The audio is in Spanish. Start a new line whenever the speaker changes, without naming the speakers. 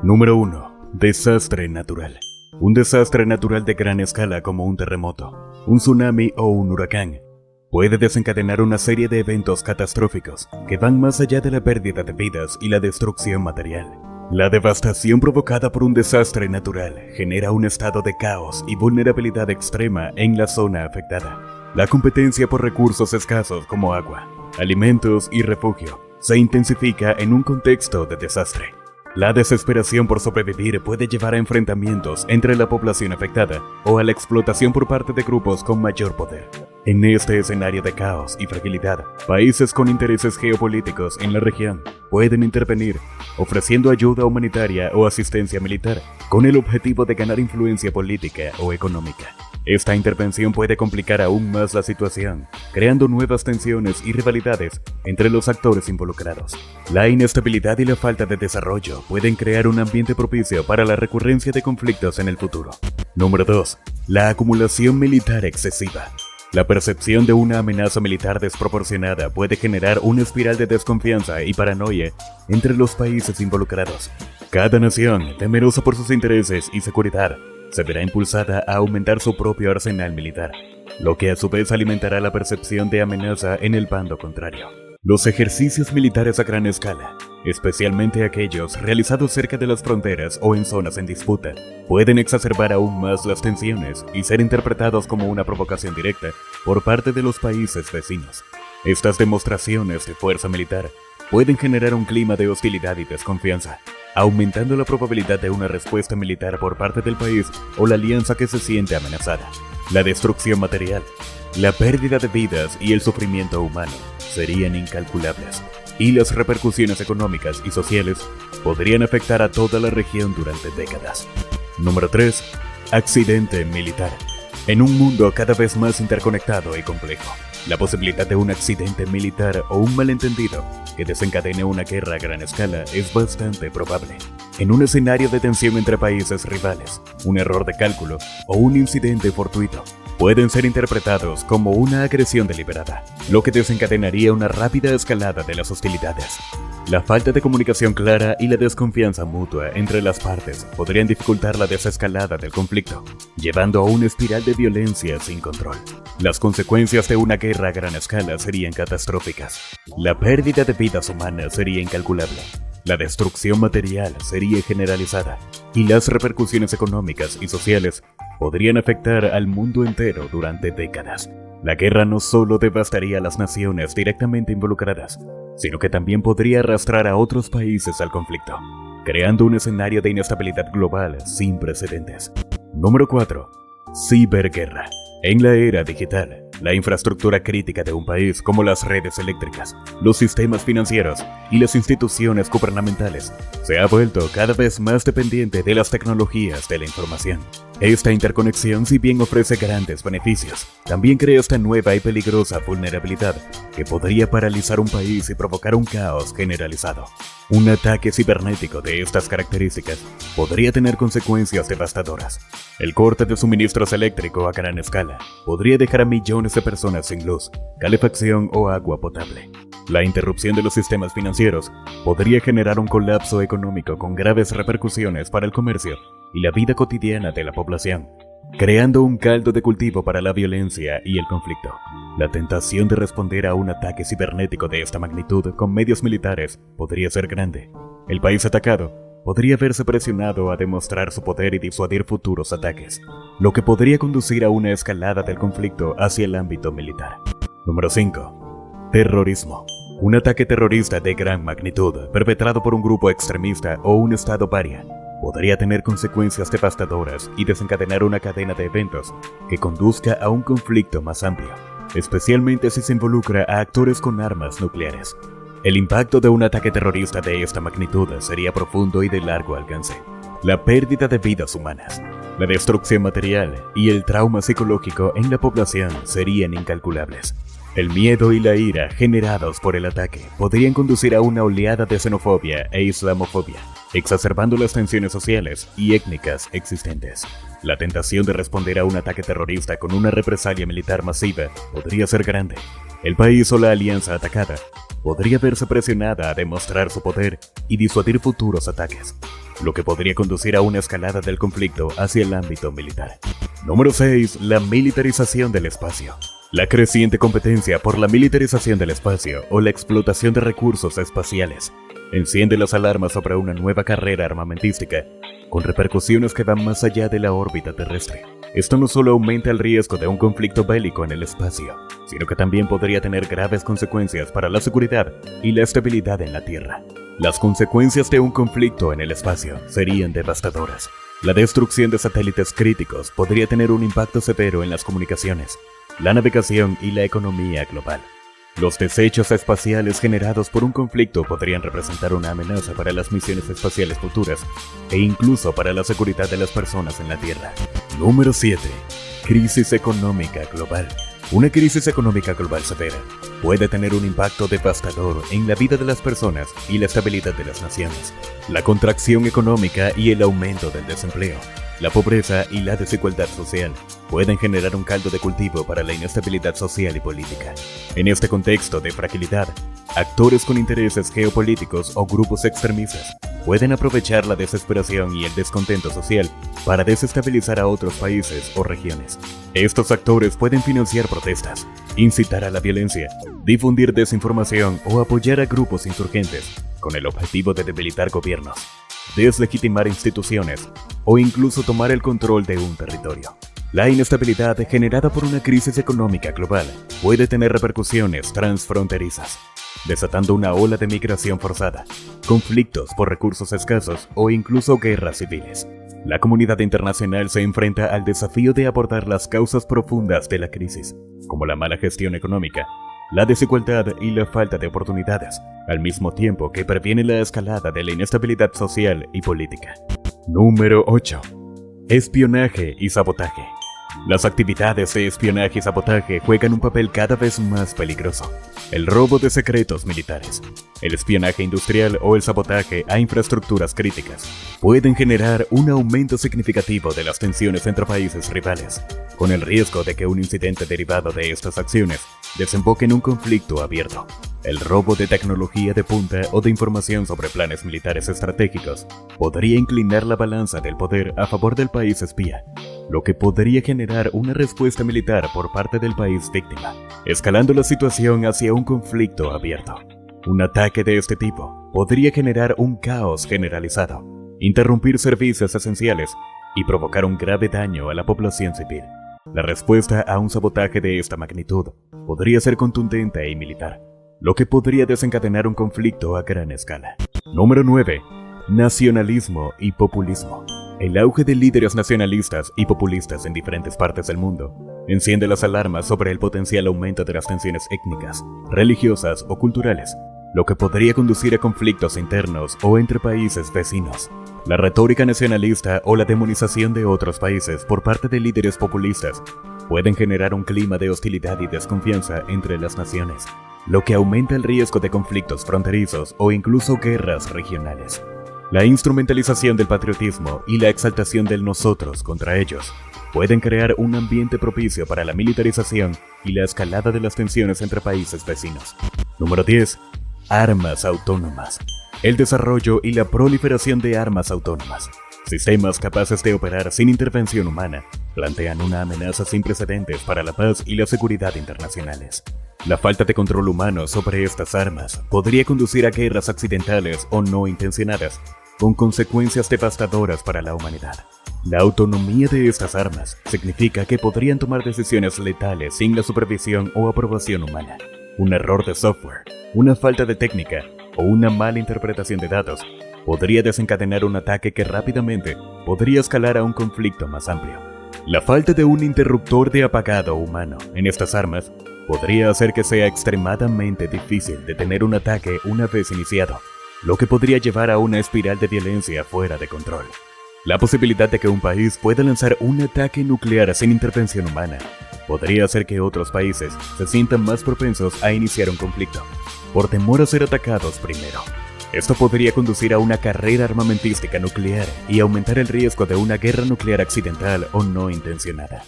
Número 1. Desastre natural. Un desastre natural de gran escala como un terremoto, un tsunami o un huracán puede desencadenar una serie de eventos catastróficos que van más allá de la pérdida de vidas y la destrucción material. La devastación provocada por un desastre natural genera un estado de caos y vulnerabilidad extrema en la zona afectada. La competencia por recursos escasos como agua, alimentos y refugio se intensifica en un contexto de desastre. La desesperación por sobrevivir puede llevar a enfrentamientos entre la población afectada o a la explotación por parte de grupos con mayor poder. En este escenario de caos y fragilidad, países con intereses geopolíticos en la región pueden intervenir, ofreciendo ayuda humanitaria o asistencia militar, con el objetivo de ganar influencia política o económica. Esta intervención puede complicar aún más la situación, creando nuevas tensiones y rivalidades entre los actores involucrados. La inestabilidad y la falta de desarrollo pueden crear un ambiente propicio para la recurrencia de conflictos en el futuro. Número 2. La acumulación militar excesiva. La percepción de una amenaza militar desproporcionada puede generar una espiral de desconfianza y paranoia entre los países involucrados. Cada nación, temerosa por sus intereses y seguridad, se verá impulsada a aumentar su propio arsenal militar, lo que a su vez alimentará la percepción de amenaza en el bando contrario. Los ejercicios militares a gran escala, especialmente aquellos realizados cerca de las fronteras o en zonas en disputa, pueden exacerbar aún más las tensiones y ser interpretados como una provocación directa por parte de los países vecinos. Estas demostraciones de fuerza militar pueden generar un clima de hostilidad y desconfianza, aumentando la probabilidad de una respuesta militar por parte del país o la alianza que se siente amenazada. La destrucción material, la pérdida de vidas y el sufrimiento humano serían incalculables, y las repercusiones económicas y sociales podrían afectar a toda la región durante décadas. Número 3. Accidente militar. En un mundo cada vez más interconectado y complejo, la posibilidad de un accidente militar o un malentendido que desencadene una guerra a gran escala es bastante probable. En un escenario de tensión entre países rivales, un error de cálculo o un incidente fortuito pueden ser interpretados como una agresión deliberada, lo que desencadenaría una rápida escalada de las hostilidades. La falta de comunicación clara y la desconfianza mutua entre las partes podrían dificultar la desescalada del conflicto, llevando a una espiral de violencia sin control. Las consecuencias de una guerra a gran escala serían catastróficas. La pérdida de vidas humanas sería incalculable. La destrucción material sería generalizada y las repercusiones económicas y sociales podrían afectar al mundo entero durante décadas. La guerra no solo devastaría a las naciones directamente involucradas, sino que también podría arrastrar a otros países al conflicto, creando un escenario de inestabilidad global sin precedentes. Número 4. Ciberguerra. En la era digital, la infraestructura crítica de un país, como las redes eléctricas, los sistemas financieros y las instituciones gubernamentales, se ha vuelto cada vez más dependiente de las tecnologías de la información. Esta interconexión, si bien ofrece grandes beneficios, también crea esta nueva y peligrosa vulnerabilidad que podría paralizar un país y provocar un caos generalizado. Un ataque cibernético de estas características podría tener consecuencias devastadoras. El corte de suministros eléctricos a gran escala podría dejar a millones de personas sin luz, calefacción o agua potable. La interrupción de los sistemas financieros podría generar un colapso económico con graves repercusiones para el comercio y la vida cotidiana de la población, creando un caldo de cultivo para la violencia y el conflicto. La tentación de responder a un ataque cibernético de esta magnitud con medios militares podría ser grande. El país atacado podría verse presionado a demostrar su poder y disuadir futuros ataques, lo que podría conducir a una escalada del conflicto hacia el ámbito militar. Número 5. Terrorismo. Un ataque terrorista de gran magnitud, perpetrado por un grupo extremista o un estado paria, podría tener consecuencias devastadoras y desencadenar una cadena de eventos que conduzca a un conflicto más amplio, especialmente si se involucra a actores con armas nucleares. El impacto de un ataque terrorista de esta magnitud sería profundo y de largo alcance. La pérdida de vidas humanas, la destrucción material y el trauma psicológico en la población serían incalculables. El miedo y la ira generados por el ataque podrían conducir a una oleada de xenofobia e islamofobia, exacerbando las tensiones sociales y étnicas existentes. La tentación de responder a un ataque terrorista con una represalia militar masiva podría ser grande. El país o la alianza atacada podría verse presionada a demostrar su poder y disuadir futuros ataques, lo que podría conducir a una escalada del conflicto hacia el ámbito militar. Número 6. La militarización del espacio. La creciente competencia por la militarización del espacio o la explotación de recursos espaciales enciende las alarmas sobre una nueva carrera armamentística, con repercusiones que van más allá de la órbita terrestre. Esto no solo aumenta el riesgo de un conflicto bélico en el espacio, sino que también podría tener graves consecuencias para la seguridad y la estabilidad en la Tierra. Las consecuencias de un conflicto en el espacio serían devastadoras. La destrucción de satélites críticos podría tener un impacto severo en las comunicaciones, la navegación y la economía global. Los desechos espaciales generados por un conflicto podrían representar una amenaza para las misiones espaciales futuras e incluso para la seguridad de las personas en la Tierra. Número 7. Crisis económica global. Una crisis económica global severa puede tener un impacto devastador en la vida de las personas y la estabilidad de las naciones. La contracción económica y el aumento del desempleo, la pobreza y la desigualdad social pueden generar un caldo de cultivo para la inestabilidad social y política. En este contexto de fragilidad, actores con intereses geopolíticos o grupos extremistas pueden aprovechar la desesperación y el descontento social para desestabilizar a otros países o regiones. Estos actores pueden financiar protestas, incitar a la violencia, difundir desinformación o apoyar a grupos insurgentes con el objetivo de debilitar gobiernos, deslegitimar instituciones o incluso tomar el control de un territorio. La inestabilidad generada por una crisis económica global puede tener repercusiones transfronterizas, desatando una ola de migración forzada, conflictos por recursos escasos o incluso guerras civiles. La comunidad internacional se enfrenta al desafío de abordar las causas profundas de la crisis, como la mala gestión económica, la desigualdad y la falta de oportunidades, al mismo tiempo que previene la escalada de la inestabilidad social y política. Número 8. Espionaje y sabotaje. Las actividades de espionaje y sabotaje juegan un papel cada vez más peligroso. El robo de secretos militares, el espionaje industrial o el sabotaje a infraestructuras críticas pueden generar un aumento significativo de las tensiones entre países rivales, con el riesgo de que un incidente derivado de estas acciones desemboque en un conflicto abierto. El robo de tecnología de punta o de información sobre planes militares estratégicos podría inclinar la balanza del poder a favor del país espía, lo que podría generar una respuesta militar por parte del país víctima, escalando la situación hacia un conflicto abierto. Un ataque de este tipo podría generar un caos generalizado, interrumpir servicios esenciales y provocar un grave daño a la población civil. La respuesta a un sabotaje de esta magnitud podría ser contundente y militar, lo que podría desencadenar un conflicto a gran escala. Número 9. Nacionalismo y populismo. El auge de líderes nacionalistas y populistas en diferentes partes del mundo enciende las alarmas sobre el potencial aumento de las tensiones étnicas, religiosas o culturales, lo que podría conducir a conflictos internos o entre países vecinos. La retórica nacionalista o la demonización de otros países por parte de líderes populistas pueden generar un clima de hostilidad y desconfianza entre las naciones, lo que aumenta el riesgo de conflictos fronterizos o incluso guerras regionales. La instrumentalización del patriotismo y la exaltación del nosotros contra ellos pueden crear un ambiente propicio para la militarización y la escalada de las tensiones entre países vecinos. Número 10. Armas autónomas. El desarrollo y la proliferación de armas autónomas, sistemas capaces de operar sin intervención humana, plantean una amenaza sin precedentes para la paz y la seguridad internacionales. La falta de control humano sobre estas armas podría conducir a guerras accidentales o no intencionadas, con consecuencias devastadoras para la humanidad. La autonomía de estas armas significa que podrían tomar decisiones letales sin la supervisión o aprobación humana. Un error de software, una falta de técnica o una mala interpretación de datos podría desencadenar un ataque que rápidamente podría escalar a un conflicto más amplio. La falta de un interruptor de apagado humano en estas armas podría hacer que sea extremadamente difícil detener un ataque una vez iniciado, lo que podría llevar a una espiral de violencia fuera de control. La posibilidad de que un país pueda lanzar un ataque nuclear sin intervención humana podría hacer que otros países se sientan más propensos a iniciar un conflicto, por temor a ser atacados primero. Esto podría conducir a una carrera armamentística nuclear y aumentar el riesgo de una guerra nuclear accidental o no intencionada.